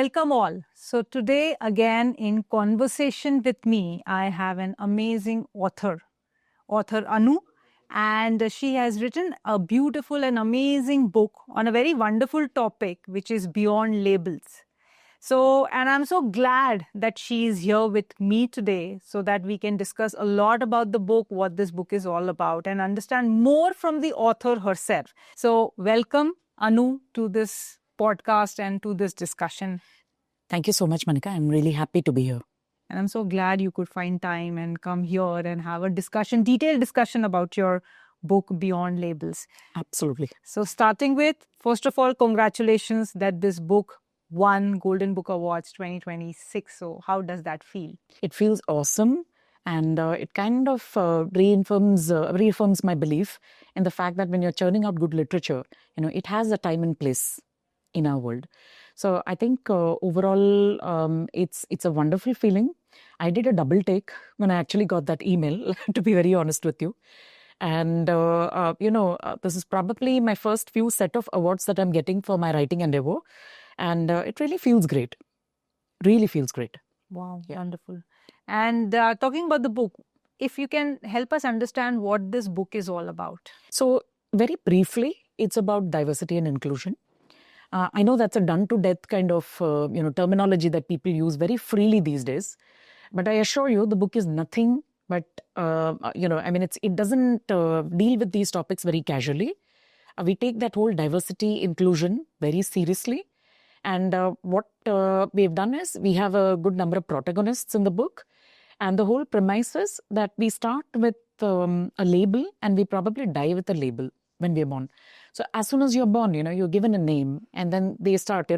welcome all. So today again in conversation with me, I have an amazing author Anu, and she has written a beautiful and amazing book on a very wonderful topic, which is beyond labels. So, and I'm so glad that she is here with me today so that we can discuss a lot about the book, what this book is all about, and understand more from the author herself. So, welcome, Anu, to this podcast and to this discussion. Thank you so much, Manika. I'm really happy to be here. And I'm so glad you could find time and come here and have a discussion, detailed discussion about your book, Beyond Labels. Absolutely. So starting with, first of all, congratulations that this book won Golden Book Awards 2026. So how does that feel? It feels awesome. And it kind of reaffirms my belief in the fact that when you're churning out good literature, it has a time and place in our world. So I think overall, it's a wonderful feeling. I did a double take when I actually got that email, to be very honest with you. And, this is probably my first few set of awards that I'm getting for my writing endeavor. And it really feels great. Really feels great. Wow, yeah. Wonderful. And talking about the book, if you can help us understand what this book is all about. So very briefly, it's about diversity and inclusion. I know that's a done-to-death kind of terminology that people use very freely these days. But I assure you, the book is nothing but, it doesn't deal with these topics very casually. We take that whole diversity, inclusion very seriously. And what we've done is we have a good number of protagonists in the book. And the whole premise is that we start with a label and we probably die with a label when we're born. So as soon as you're born, you're given a name and then they start,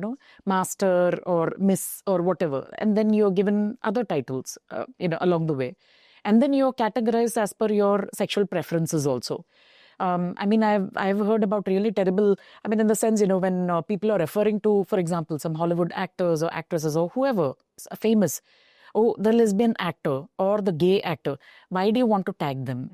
master or miss or whatever. And then you're given other titles, along the way. And then you're categorized as per your sexual preferences also. I've heard about really terrible, in the sense, when people are referring to, for example, some Hollywood actors or actresses or whoever, famous, oh, the lesbian actor or the gay actor, why do you want to tag them?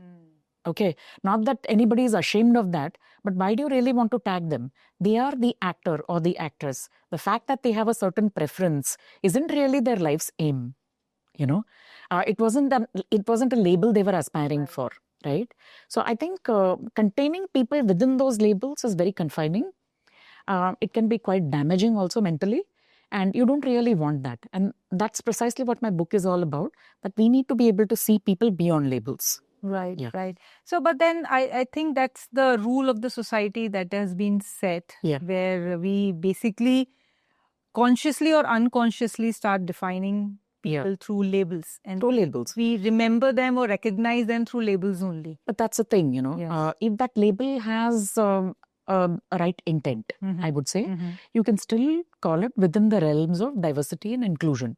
Okay, not that anybody is ashamed of that, but why do you really want to tag them? They are the actor or the actress. The fact that they have a certain preference isn't really their life's aim. It wasn't a label they were aspiring for, right? So I think containing people within those labels is very confining. It can be quite damaging also mentally. And you don't really want that. And that's precisely what my book is all about, that we need to be able to see people beyond labels. Right, yeah. Right. So, but then I think that's the rule of the society that has been set, where we basically consciously or unconsciously start defining people through labels. And through labels. We remember them or recognize them through labels only. But that's the thing, yes. If that label has a right intent, I would say, you can still call it within the realms of diversity and inclusion.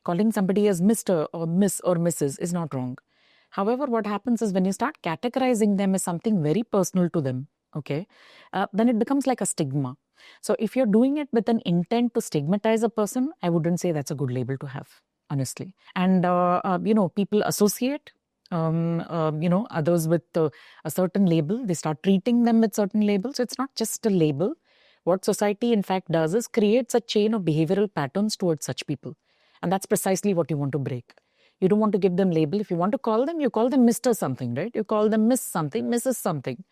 Calling somebody as Mr. or Miss or Mrs. is not wrong. However, what happens is when you start categorizing them as something very personal to them, then it becomes like a stigma. So if you're doing it with an intent to stigmatize a person, I wouldn't say that's a good label to have, honestly. And, people associate, others with a certain label. They start treating them with certain labels. So it's not just a label. What society, in fact, does is creates a chain of behavioral patterns towards such people. And that's precisely what you want to break. You don't want to give them label. If you want to call them, you call them Mr. something, right? You call them Miss something, Mrs. something.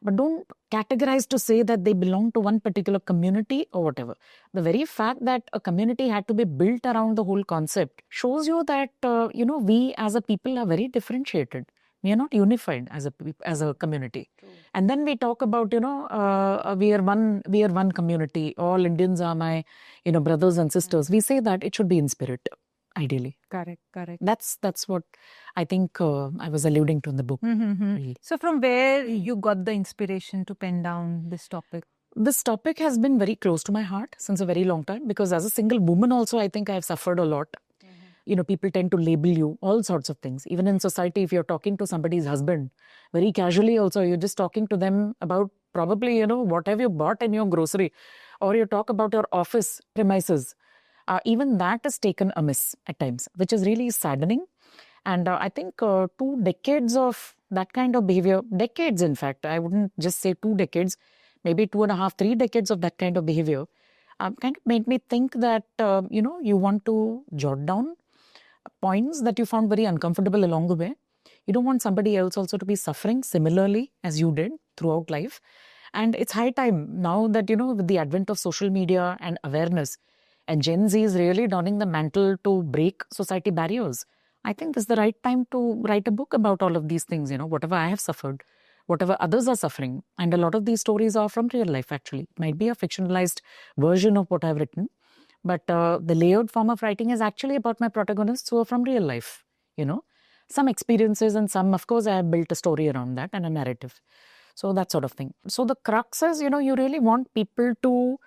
But don't categorize to say that they belong to one particular community or whatever. The very fact that a community had to be built around the whole concept shows you that, we as a people are very differentiated. We are not unified as a community. True. And then we talk about, we are one community. All Indians are my, brothers and sisters. We say that it should be in spirit. Ideally. Correct. That's what I think I was alluding to in the book. Really. So from where you got the inspiration to pen down this topic? This topic has been very close to my heart since a very long time, because as a single woman also, I think I've suffered a lot. People tend to label you, all sorts of things. Even in society, if you're talking to somebody's husband, very casually also, you're just talking to them about probably, what have you bought in your grocery, or you talk about your office premises. Even that is taken amiss at times, which is really saddening. And I think 2 decades of that kind of behavior, decades in fact, I wouldn't just say 2 decades, maybe 2.5, 3 decades of that kind of behavior kind of made me think that, you want to jot down points that you found very uncomfortable along the way. You don't want somebody else also to be suffering similarly as you did throughout life. And it's high time now that, with the advent of social media and awareness, and Gen Z is really donning the mantle to break society barriers. I think this is the right time to write a book about all of these things, whatever I have suffered, whatever others are suffering. And a lot of these stories are from real life, actually. It might be a fictionalized version of what I've written, but the layered form of writing is actually about my protagonists who are from real life, some experiences, and some, of course, I have built a story around that and a narrative. So that sort of thing. So the crux is, you really want people to,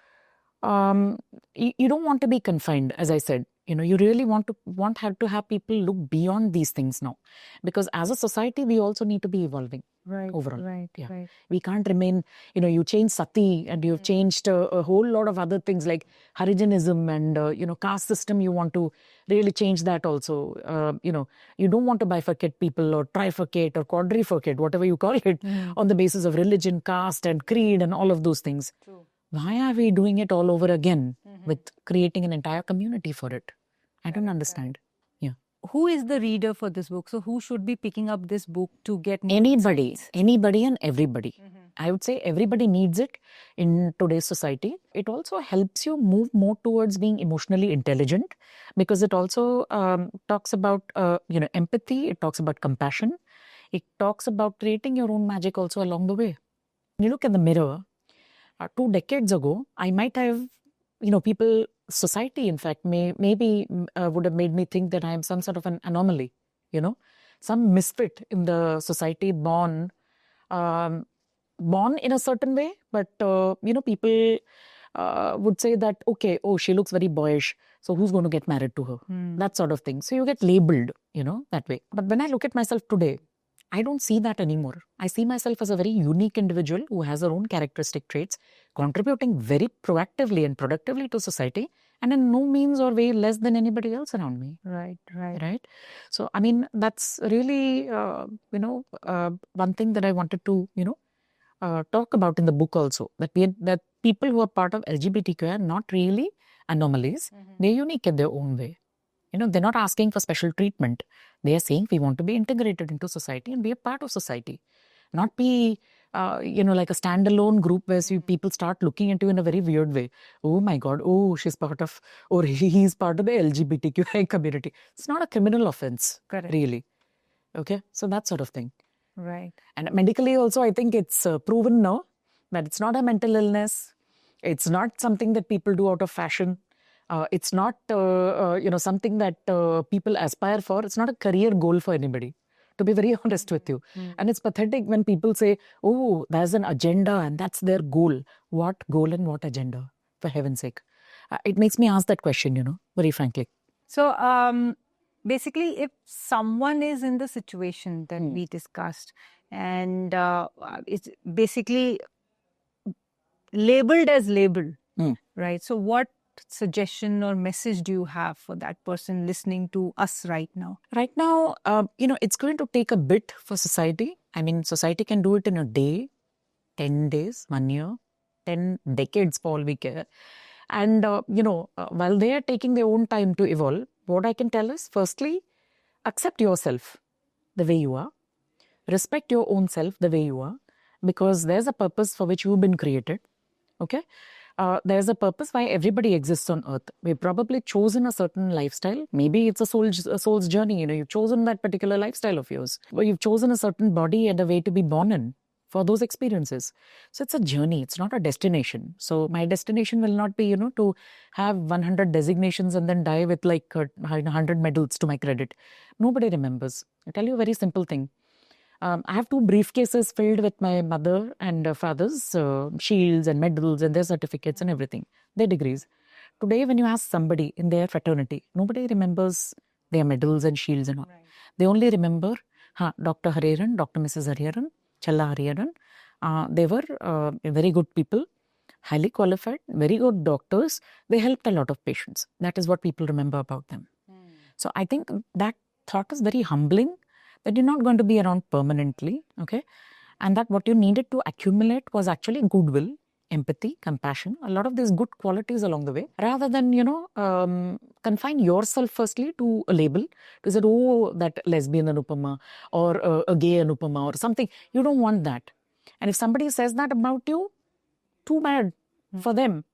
you don't want to be confined, as I said. You really want to have people look beyond these things now, because as a society we also need to be evolving. Right. Overall. Right. Yeah. Right. We can't remain, you change sati and you've changed a whole lot of other things like Harijanism and, caste system. You want to really change that also. You don't want to bifurcate people or trifurcate or quadrifurcate, whatever you call it, on the basis of religion, caste and creed and all of those things. True. Why are we doing it all over again with creating an entire community for it? I don't understand. Yeah. Who is the reader for this book? So who should be picking up this book to get more Anybody insights? and everybody. I would say everybody needs it in today's society. It also helps you move more towards being emotionally intelligent, because it also talks about empathy. It talks about compassion. It talks about creating your own magic also along the way. When you look in the mirror, 2 decades ago, I might have, society, in fact, maybe would have made me think that I am some sort of an anomaly, some misfit in the society, born in a certain way, but, people would say that, okay, oh, she looks very boyish, so who's going to get married to her? That sort of thing. So you get labeled, that way. But when I look at myself today, I don't see that anymore. I see myself as a very unique individual who has her own characteristic traits, contributing very proactively and productively to society, and in no means or way less than anybody else around me. Right. Right. Right. So, I mean, that's really, one thing that I wanted to, talk about in the book also, that that people who are part of LGBTQ are not really anomalies. They're unique in their own way. They're not asking for special treatment. They are saying we want to be integrated into society and be a part of society, not be, like a standalone group where people start looking at you in a very weird way. Oh my God, oh, she's part of, or he's part of the LGBTQI community. It's not a criminal offense, Correct. really. Okay, so that sort of thing. Right. And medically also, I think it's proven now that it's not a mental illness. It's not something that people do out of fashion. It's not, something that people aspire for. It's not a career goal for anybody, to be very honest with you. And it's pathetic when people say, oh, there's an agenda and that's their goal. What goal and what agenda, for heaven's sake? It makes me ask that question, very frankly. So basically, if someone is in the situation that we discussed and it's basically labeled as labeled, right? So what suggestion or message do you have for that person listening to us right now? Right now, it's going to take a bit for society. I mean, society can do it in a day, 10 days, 1 year, 10 decades for all we care. And, while they are taking their own time to evolve, what I can tell is, firstly, accept yourself the way you are. Respect your own self the way you are, because there's a purpose for which you've been created. Okay? There's a purpose why everybody exists on earth. We've probably chosen a certain lifestyle. Maybe it's a soul's journey. You've chosen that particular lifestyle of yours. Or you've chosen a certain body and a way to be born in for those experiences. So it's a journey. It's not a destination. So my destination will not be, to have 100 designations and then die with like 100 medals to my credit. Nobody remembers. I tell you a very simple thing. I have 2 briefcases filled with my mother and father's shields and medals and their certificates and everything, their degrees. Today, when you ask somebody in their fraternity, nobody remembers their medals and shields and all. Right. They only remember Dr. Hariharan, Dr. Mrs. Hariharan, Challa Hariharan. They were very good people, highly qualified, very good doctors. They helped a lot of patients. That is what people remember about them. So I think that thought is very humbling, that you're not going to be around permanently, okay? And that what you needed to accumulate was actually goodwill empathy, compassion, a lot of these good qualities along the way, rather than, confine yourself firstly to a label, to say, oh, that lesbian Anupama or a gay Anupama or something. You don't want that. And if somebody says that about you, too bad for them,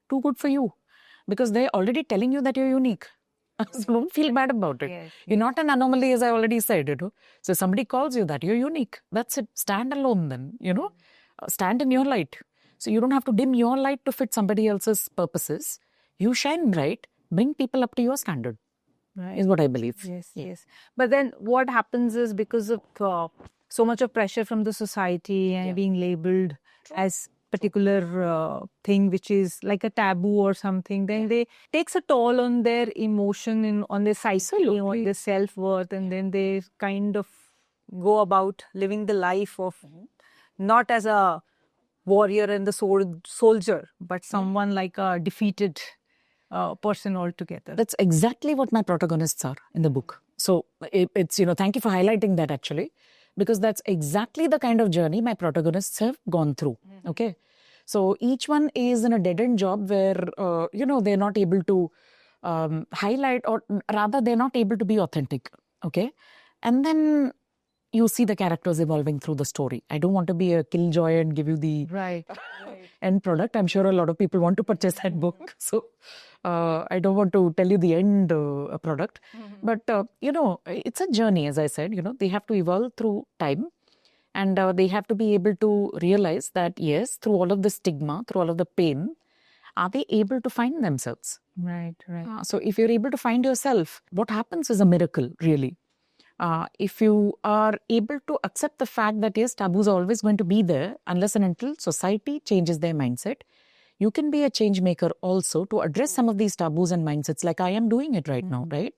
too good for you, because they're already telling you that you're unique. So don't feel bad about it. Yes, You're not an anomaly, as I already said, So somebody calls you that, you're unique. That's it. Stand alone then, stand in your light. So you don't have to dim your light to fit somebody else's purposes. You shine bright, bring people up to your standard, is what I believe. Yes, yes. But then what happens is, because of so much of pressure from the society and being labeled as particular thing which is like a taboo or something, then they takes a toll on their emotion and on their psyche, on their self-worth, and then they kind of go about living the life of not as a warrior and the soldier, but someone like a defeated person altogether. That's exactly what my protagonists are in the book. So it's, thank you for highlighting that actually, because that's exactly the kind of journey my protagonists have gone through. Okay. So each one is in a dead-end job where, they're not able to highlight, or rather they're not able to be authentic. Okay. And then you see the characters evolving through the story. I don't want to be a killjoy and give you the end product. I'm sure a lot of people want to purchase that book. So I don't want to tell you the end product. But, it's a journey, as I said. They have to evolve through time. And they have to be able to realize that, yes, through all of the stigma, through all of the pain, are they able to find themselves? Right. So if you're able to find yourself, what happens is a miracle, really. If you are able to accept the fact that, yes, taboos are always going to be there unless and until society changes their mindset, you can be a change maker also to address some of these taboos and mindsets, like I am doing it right now, right?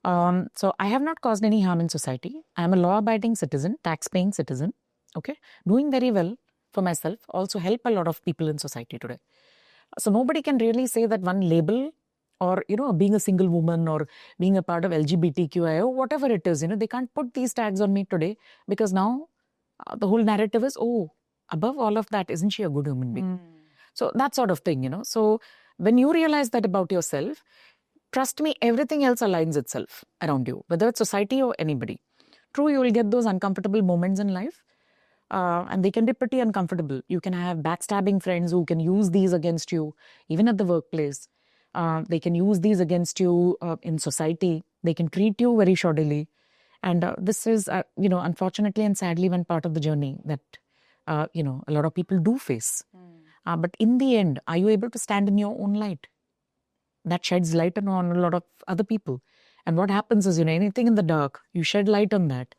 So I have not caused any harm in society. I am a law-abiding citizen, tax-paying citizen, okay? Doing very well for myself, also help a lot of people in society today. So nobody can really say that one label, or, being a single woman or being a part of LGBTQI or whatever it is, they can't put these tags on me today, because now the whole narrative is, oh, above all of that, isn't she a good human being? So that sort of thing, So when you realize that about yourself, trust me, everything else aligns itself around you, whether it's society or anybody. True, you will get those uncomfortable moments in life, and they can be pretty uncomfortable. You can have backstabbing friends who can use these against you, even at the workplace. They can use these against you in society. They can treat you very shoddily. And this is, unfortunately and sadly, one part of the journey that, a lot of people do face. But in the end, are you able to stand in your own light? That sheds light on a lot of other people. And what happens is, anything in the dark, you shed light on that,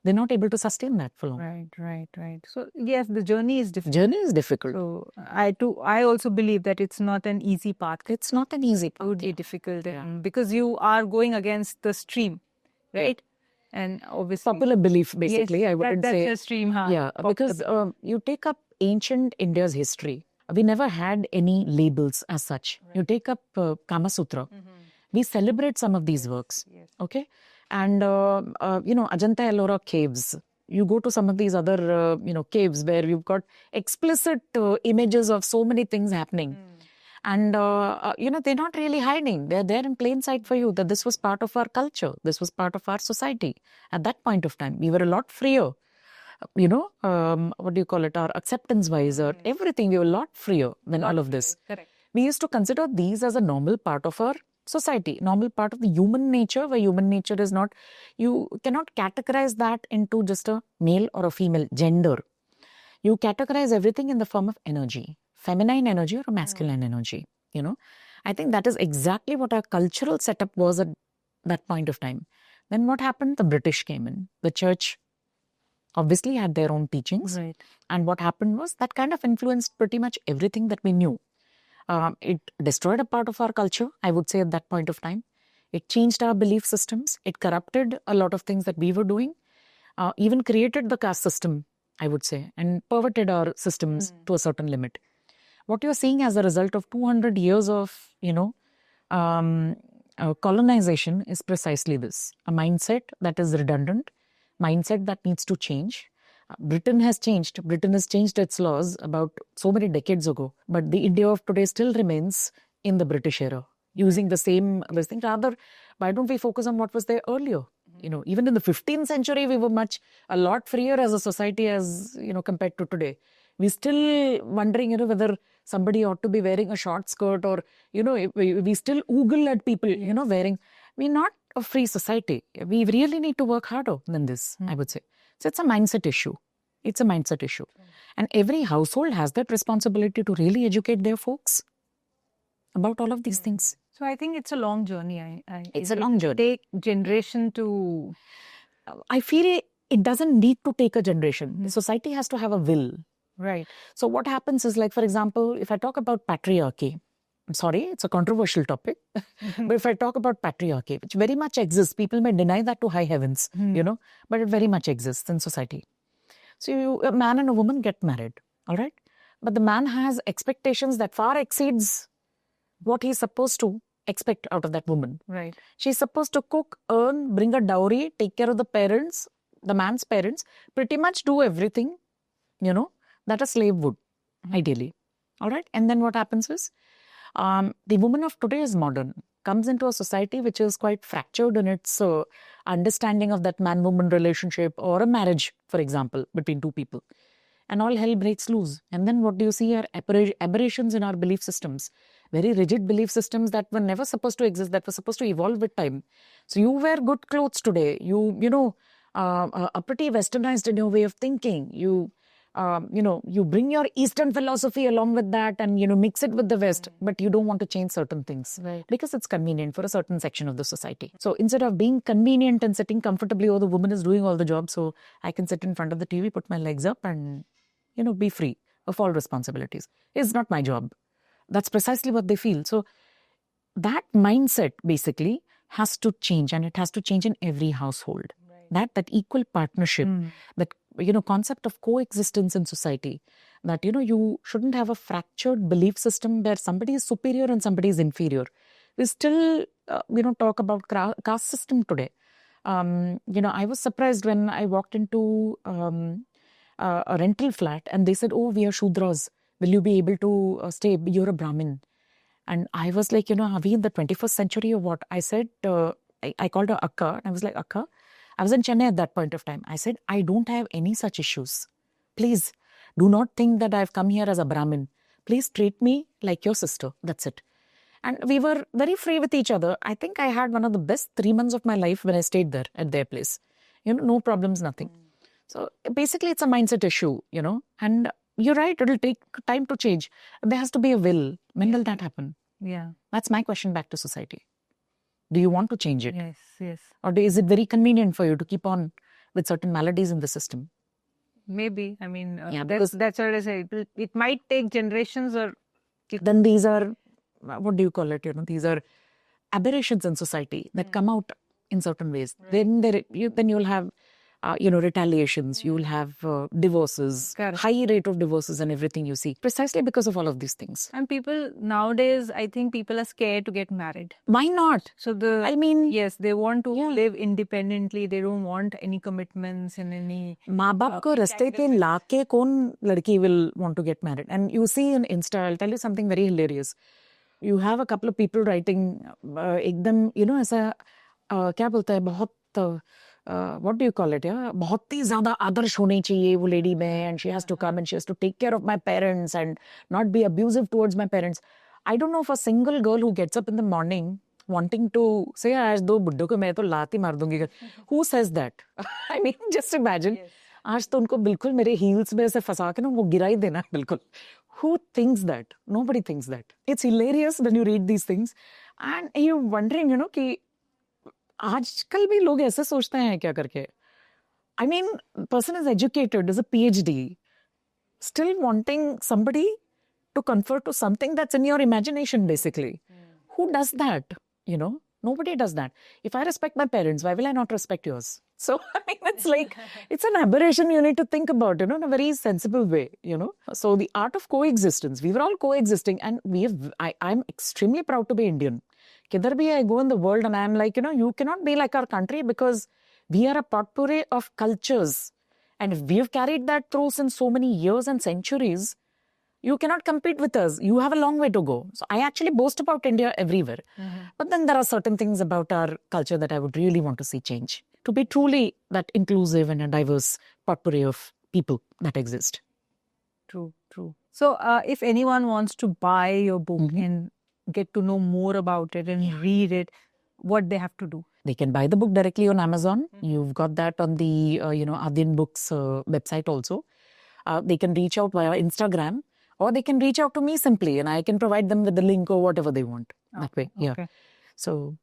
they're not able to sustain that for long. Right. So yes, the journey is difficult. Journey is difficult. So I also believe that it's not an easy path. It's not an easy path. It would be difficult because you are going against the stream, right? And obviously popular belief, basically. Yes, I wouldn't that's say a stream, huh? Yeah, because you take up ancient India's history. We never had any labels as such. You take up Kama Sutra. We celebrate some of these works. Okay, and Ajanta Ellora caves. You go to some of these other caves where you've got explicit images of so many things happening. And, they're not really hiding. They're there in plain sight for you, that this was part of our culture. This was part of our society. At that point of time, we were a lot freer. What do you call it? Our acceptance-wise or everything, we were a lot freer than all of this. Correct. We used to consider these as a normal part of our society, normal part of the human nature, where human nature is not, you cannot categorize that into just a male or a female gender. You categorize everything in the form of energy, feminine energy or a masculine energy, I think that is exactly what our cultural setup was at that point of time. Then what happened? The British came in. The church obviously had their own teachings. Right. And what happened was that kind of influenced pretty much everything that we knew. It destroyed a part of our culture, I would say, at that point of time. It changed our belief systems. It corrupted a lot of things that we were doing. Even created the caste system, I would say, and perverted our systems to a certain limit. What you're seeing as a result of 200 years of, colonization is precisely this. A mindset that is redundant, mindset that needs to change, Britain has changed. Britain has changed its laws about so many decades ago. But the India of today still remains in the British era, using the same this thing. Rather, why don't we focus on what was there earlier? Even in the 15th century, we were a lot freer as a society as, compared to today. We're still wondering, whether somebody ought to be wearing a short skirt or, we still oogle at people, wearing. We're not a free society. We really need to work harder than this, I would say. So it's a mindset issue. It's a mindset issue. And every household has that responsibility to really educate their folks about all of these things. So I think it's a long journey. It's a long journey. Take generation to... I feel it doesn't need to take a generation. The society has to have a will. Right. So what happens is, like, for example, if I talk about patriarchy, I'm sorry, it's a controversial topic. But if I talk about patriarchy, which very much exists, people may deny that to high heavens, but it very much exists in society. So a man and a woman get married, all right? But the man has expectations that far exceeds what he's supposed to expect out of that woman. Right. She's supposed to cook, earn, bring a dowry, take care of the parents, the man's parents, pretty much do everything, that a slave would, ideally. All right? And then what happens is, the woman of today is modern, comes into a society which is quite fractured in its understanding of that man-woman relationship or a marriage, for example, between two people. And all hell breaks loose. And then what do you see are aberrations in our belief systems. Very rigid belief systems that were never supposed to exist, that were supposed to evolve with time. So you wear good clothes today. You are pretty westernized in your way of thinking. You bring your Eastern philosophy along with that and, mix it with the West, but you don't want to change certain things because it's convenient for a certain section of the society. So instead of being convenient and sitting comfortably, the woman is doing all the job, so I can sit in front of the TV, put my legs up and, be free of all responsibilities. It's not my job. That's precisely what they feel. So that mindset basically has to change, and it has to change in every household. That equal partnership, that concept of coexistence in society, that you shouldn't have a fractured belief system where somebody is superior and somebody is inferior. We still talk about caste system today. I was surprised when I walked into a rental flat and they said, "Oh, we are Shudras. Will you be able to stay? You're a Brahmin." And I was like, are we in the 21st century or what? I said, I called her Akka. And I was like, Akka, I was in Chennai at that point of time. I said, I don't have any such issues. Please do not think that I've come here as a Brahmin. Please treat me like your sister. That's it. And we were very free with each other. I think I had one of the best 3 months of my life when I stayed there at their place. No problems, nothing. So basically it's a mindset issue, and you're right, it'll take time to change. There has to be a will. When will that happen? Yeah. That's my question back to society. Do you want to change it? Yes. Or is it very convenient for you to keep on with certain maladies in the system? Maybe. I mean, because that's what I say. It might take generations or... Then these are, what do you call it? These are aberrations in society that come out in certain ways. Then you'll have, retaliations. You'll have divorces, high rate of divorces and everything you see. Precisely because of all of these things. And people nowadays, I think people are scared to get married. Why not? So yes, they want to live independently. They don't want any commitments and any... माँ बाप को रास्ते पे लाके कौन लड़की will want to get married? And you see on Insta, I'll tell you something very hilarious. You have a couple of people writing, एकदम, ऐसा क्या बोलता है, बहुत what do you call it? Yeah, बहुत ही ज़्यादा आदर्श होनी चाहिए वो lady में, and she has to come and she has to take care of my parents and not be abusive towards my parents. I don't know of a single girl who gets up in the morning wanting to say, आज दो बुड्ढों को मैं तो लाती मार दूंगी. Who says that? I mean, just imagine. आज तो उनको बिल्कुल मेरे heels में ऐसे फंसा के ना वो गिरा ही देना बिल्कुल. Who thinks that? Nobody thinks that. It's hilarious when you read these things and you're wondering, कि आजकल भी लोग ऐसे सोचते हैं क्या करके. I mean, person is educated, does a PhD, still wanting somebody to convert to something that's in your imagination, basically. Who does that? Nobody does that. If I respect my parents, why will I not respect yours? So, I mean, it's like, it's an aberration you need to think about, in a very sensible way, So, the art of coexistence, we were all coexisting and I'm extremely proud to be Indian. Kidhar bhi I go in the world and I'm like, you cannot be like our country because we are a potpourri of cultures And if we've carried that through since so many years and centuries, you cannot compete with us. You have a long way to go. So I actually boast about India everywhere. But then there are certain things about our culture that I would really want to see change, to be truly that inclusive and a diverse potpourri of people that exist. True, true. So if anyone wants to buy your book and get to know more about it and read it, what they have to do? They can buy the book directly on Amazon. You've got that on the, Adyan Books website also. They can reach out via Instagram, or they can reach out to me simply, and I can provide them with the link or whatever they want. That way, yeah. So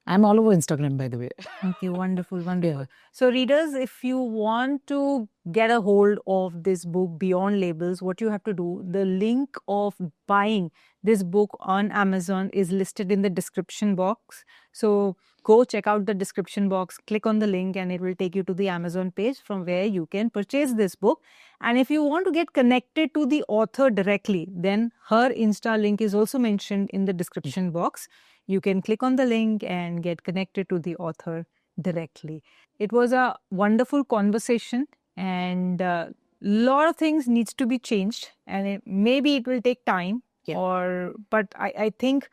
I'm all over Instagram, by the way. Okay, wonderful, wonderful. Yeah. So readers, if you want to get a hold of this book, Beyond Labels, what you have to do, the link of buying this book on Amazon is listed in the description box. So go check out the description box, click on the link, and it will take you to the Amazon page from where you can purchase this book. And if you want to get connected to the author directly, then her Insta link is also mentioned in the description box. You can click on the link and get connected to the author directly. It was a wonderful conversation, and a lot of things needs to be changed, and maybe it will take time. But I think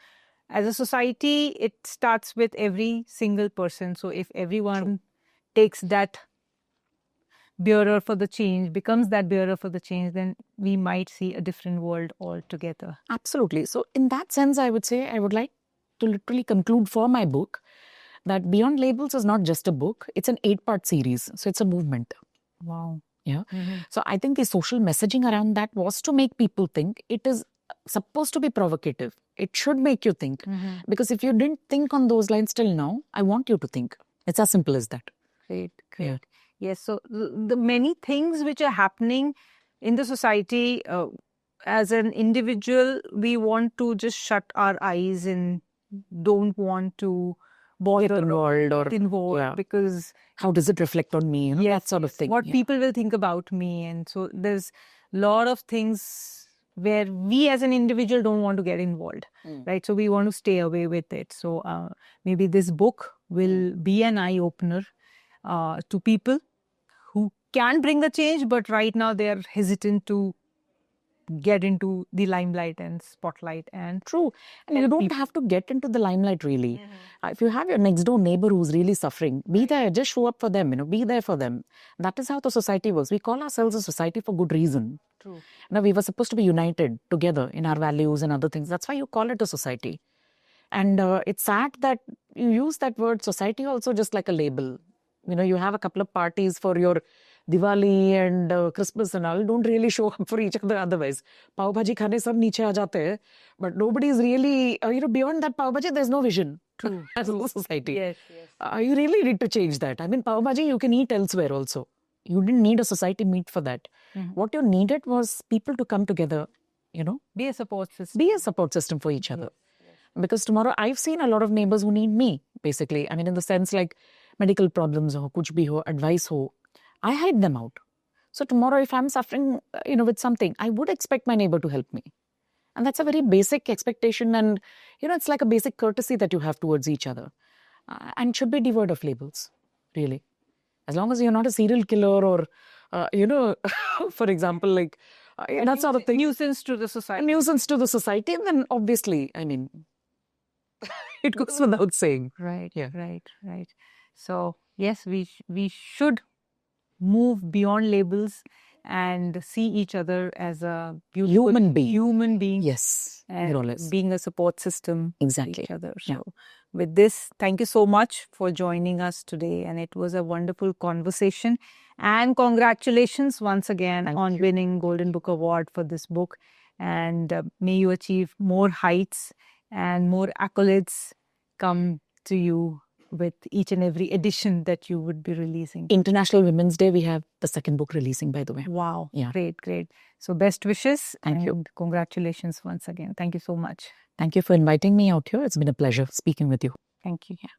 as a society, it starts with every single person. So if everyone takes that bearer for the change, becomes that bearer for the change, then we might see a different world altogether. Absolutely. So in that sense, I would say I would like to literally conclude for my book that Beyond Labels is not just a book, it's an 8-part series. So it's a movement. Wow. Yeah. So I think the social messaging around that was to make people think. It is supposed to be provocative. It should make you think. Because if you didn't think on those lines till now, I want you to think. It's as simple as that. Great. Yeah. Yes. So the many things which are happening in the society, as an individual, we want to just shut our eyes and don't want to bother involved because how does it reflect on me? That sort of thing. What people will think about me. And so there's a lot of things where we as an individual don't want to get involved, right? So we want to stay away with it. So maybe this book will be an eye-opener to people who can bring the change, but right now they are hesitant to get into the limelight and spotlight. And true. And you don't have to get into the limelight really. If you have your next door neighbor who's really suffering, be there, just show up for them, be there for them. That is how the society works. We call ourselves a society for good reason. True. Now we were supposed to be united together in our values and other things. That's why you call it a society. And it's sad that you use that word society also just like a label. You have a couple of parties for your Diwali and Christmas and all. Don't really show up for each other otherwise. Pav bhaji khane sab niche aa jate hai, but nobody is really, beyond that pav bhaji, there's no vision. True. As a society. Yes. You really need to change that. I mean, pav bhaji you can eat elsewhere also. You didn't need a society meet for that. What you needed was people to come together, Be a support system. Be a support system for each other. Because tomorrow I've seen a lot of neighbors who need me, basically. I mean, in the sense like medical problems ho, kuch bhi ho, advice ho, I help them out. So tomorrow if I'm suffering, with something, I would expect my neighbor to help me. And that's a very basic expectation and, it's like a basic courtesy that you have towards each other. And should be devoid of labels, really. As long as you're not a serial killer or, for example, like, that sort of thing. Nuisance to the society. A nuisance to the society. And then obviously, I mean, it goes without saying. Right. Yeah. Right. So, yes, we should move beyond labels and see each other as a beautiful human being. Yes. And being a support system exactly. for each other. So with this, thank you so much for joining us today. And it was a wonderful conversation. And congratulations once again on winning Golden Book Award for this book. And may you achieve more heights and more accolades come to you with each and every edition that you would be releasing. International Women's Day, we have the second book releasing, by the way. Wow. Yeah. Great. So best wishes. Thank you. Congratulations once again. Thank you so much. Thank you for inviting me out here. It's been a pleasure speaking with you. Thank you. Yeah.